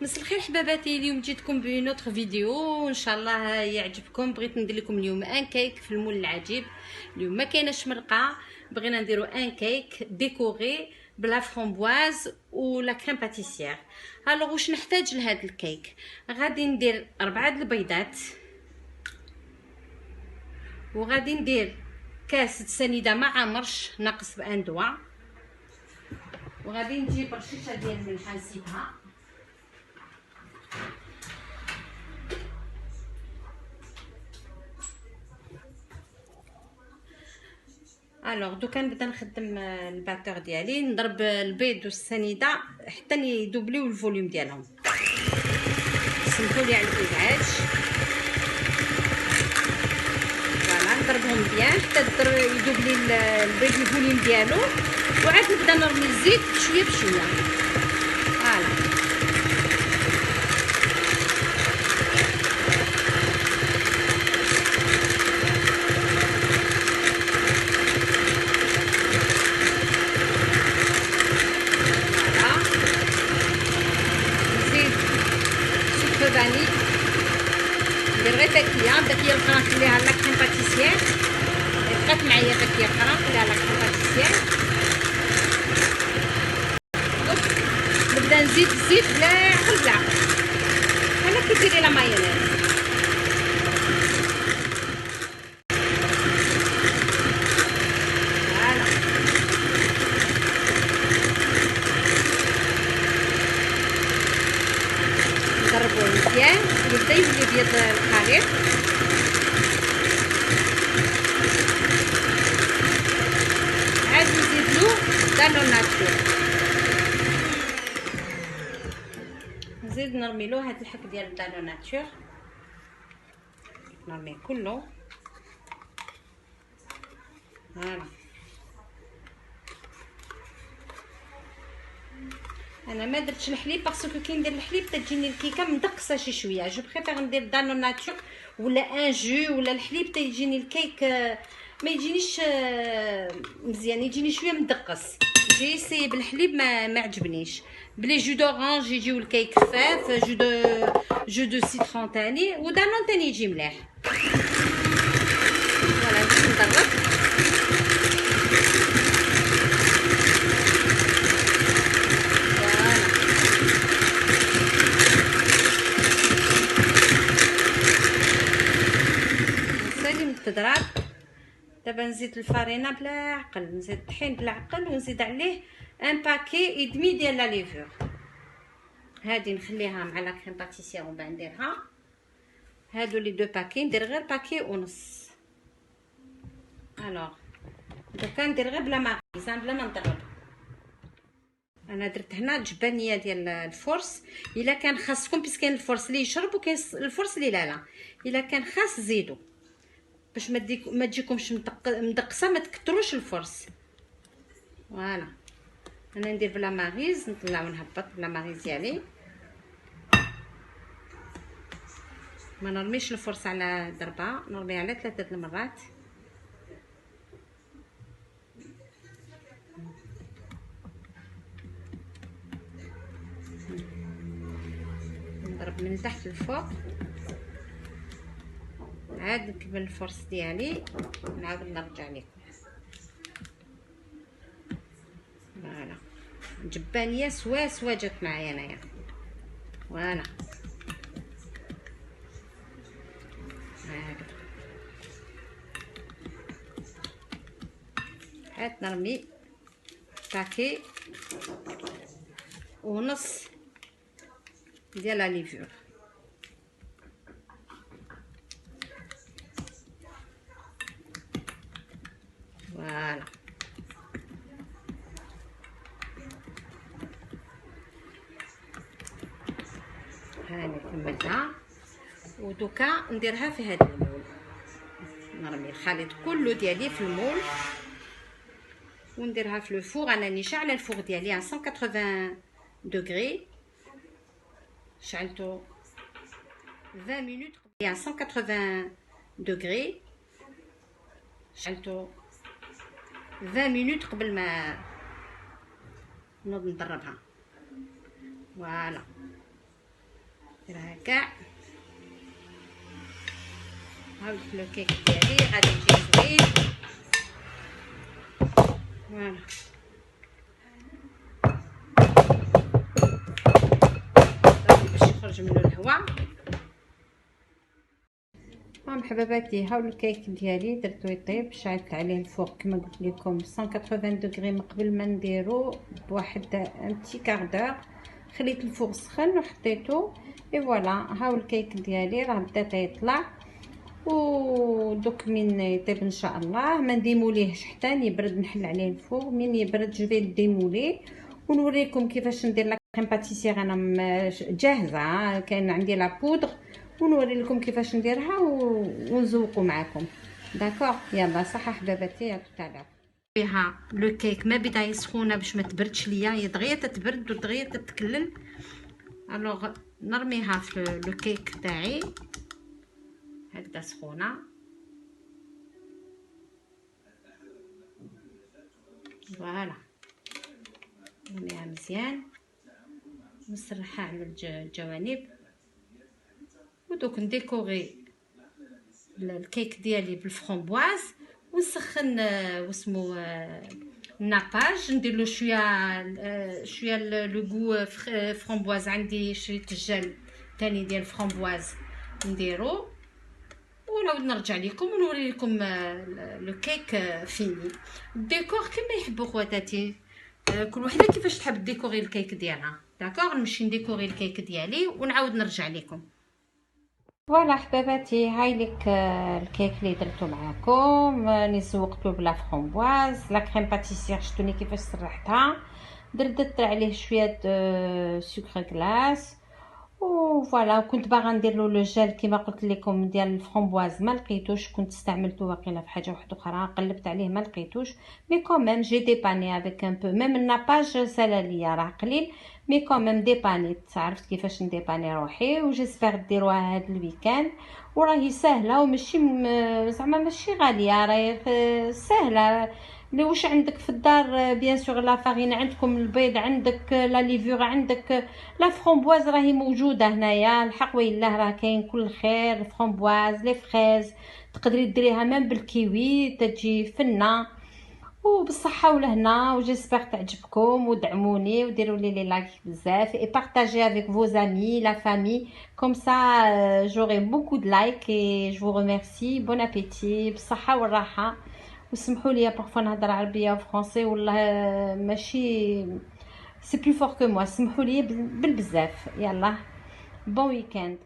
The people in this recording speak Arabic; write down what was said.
مساء الخير حباباتي. اليوم جيتكم بنوتر فيديو ان شاء الله يعجبكم. بغيت ندير لكم اليوم ان كيك في المول العجيب. اليوم ما كايناش مرقه، بغينا نديرو ان كيك ديكوري بلا فرومبواز ولا كريم باتيسير. الوغ واش نحتاج لهذا الكيك؟ غادي ندير 4 البيضات، وغادي ندير كاس سنيده ما عامرش ناقص بان دوا، وغادي نجيب رشيشه ديال الملح نسيبها. الوغ دوكا نبدا نخدم الباتور ديالي. نضرب البيض والسنيده حتى يدوبليو الفوليوم ديالهم. سمحوا لي على الازعاج. فوالا نضربهم بيان حتى يدوبلي البيض الفوليوم ديالو، وعاد نبدا نرمي الزيت بشويه بشويه. فوالا فاني ندير غير تاكيه الاخرى نخليها لا كريم باتيسير. بقات معايا تاكيه اخرى نخليها لا كريم باتيسير. نبدا نزيد الزيت بلا عقل بلا عقل بحال كي ديري لا مايونيز. نضربوه مزيان يبدا يولي ابيض الخليط. عاد نزيدلو دانون ناتور، نزيد نرميلو هاد الحك ديال دانون ناتور، نرميه كله. هانا انا ما درتش الحليب باسكو كي ندير الحليب تجيني الكيكه مدقسه شي شويه. جو بريفير ندير دانون ناتور ولا ان جو ولا الحليب تيجيني الكيك ما يجينيش مزيان، يجيني شويه مدقس. جي سي بالحليب ما عجبنيش. بلي جو دورانج يجيو الكيك خفاف، جو دو سيترون تاني ودانون تاني يجي مليح. فوالا نزيد نضرب. تضرب. دابا نزيد الفارينه بلا عقل، نزيد الطحين بلا عقل، ونزيد عليه ان باكي ادمي ديال لا ليفور. هادي نخليها مع لا كريم باتيسير ومن بعد نديرها. هادو لي دو باكي ندير غير باكي ونص. الوغ دوكا ندير غير بلا ماريزان بلا ما نضرب. انا درت هنا جبانيه ديال الفرص. الا كان خاصكم بيس كاين الفرص اللي يشرب وكاين الفرص اللي لا الا كان خاص زيدوا باش ما تجيكمش مدقسه، ما تكتروش الفرص. فوالا انا ندير بلا ماريز، نطلع ونهبط بلا ماريز ديالي. ما نرميش الفرص على ضربه، نرميها على 3 المرات. نضرب من تحت لفوق، عاد نكمل الفرص ديالي نعاود نرجع لكم. فوالا جبانيه سوا جات معايا انايا. فوالا هكذا عاد نرمي باكي ونص ديال لا ليفور. فوالا هاني كملتها. ودوكا نديرها في هذا المول. نرمي الخليط كله ديالي في المول ونديرها في الفور. انا راني شاعله الفور ديالي على 180 دوغري، شعلته 20 مينوت على 180 دوغري، شعلته 20 مينوت قبل ما نوض ندربها. فوالا نديرها كاع. هاو لو كيك ديالي غادي يجي زوين. فوالا باش يخرج منه الهواء. هاهم حباباتي، هاو الكيك ديالي درتو يطيب، شعلت عليه الفوق كما قلت لكم 180 دوغري من قبل ما نديرو بواحد ان بتي كاردور. خليت الفوق سخن وحطيته اي فوالا. هاو الكيك ديالي راه بدا يطلع، ودوك من يطيب ان شاء الله ما نديموليهش حتى يبرد، نحل عليه الفوق. من يبرد جو في ديموليه ونوريكم كيفاش ندير لا كريم باتيسير. انا جاهزه، كاين عندي لا بودر، ونوري لكم كيفاش نديرها ونزوقوا معكم. داكوغ، يلا صحه حباباتي، يا توتالور. فيها لو كيك ما بدا سخونه باش ما تبردش ليا، هي دغيا تتبرد ودغيا تتكلل. الوغ نرميها في لو كيك تاعي هكذا سخونه. فوالا نرميها مزيان ونسرحها على الجوانب. ودوك نديكوري الكيك ديالي بالفرامبواز، ونسخن واسمو الناباج، ندير له شويه لو غو فرامبواز. عندي شريت الجل تاني ديال فرامبواز نديرو، ونعاود نرجع لكم ونوري لكم لو كيك فيني. الديكور كما يحبوا خواتاتي، كل وحده كيفاش تحب ديكوري الكيك ديالها. داكوغ، نمشي نديكوري الكيك ديالي ونعاود نرجع لكم. فوالا حباباتي، هاي لك الكيك اللي درتو معاكم. راني سوقتو بلا فرامبواز. لا كريم باتيسير شتوني كيفاش سرحتها، درت عليه شويه سكر كلاص. وفوالا كنت باغا ندير له لو جيل كيما قلت لكم ديال الفرامبواز، ما لقيتوش، كنت استعملته واقيلا في حاجه واحده اخرى، قلبت عليه ما لقيتوش. مي كوميم جي ديباني افيك ان بو، ميم الناباج سالا ليا راه قليل، مي كوميم ديبانيت، عرفت كيفاش نديباني روحي. وجيسبر ديروها هاد الويكاند، وراهي ساهله وماشي زعما ماشي غاليه، راهي ساهله. واش عندك في الدار بيان سور لا فارين عندكم، البيض عندك، لا ليفور عندك، لا فرامبواز راهي موجوده هنايا. الحق ويلاه راه كاين كل خير. فرامبواز، لي فريز تقدري ديريها ميم بالكيوي تجي فنه. وبالصحه والهنا، وجيسبر تعجبكم، ودعموني وديروا لي لايك بزاف، اي بارطاجي افيك فو زامي لا فامي كوم سا جوري بوكو دو لايك. اي جو فو ريميرسي. بون ابيتي، بالصحه والراحه. وسمحوا لي بارفو نهضر عربيه وفرنسي، والله ماشي سي بلو فور كو موا، سمحوا لي بالبزاف. يلا بون ويكاند.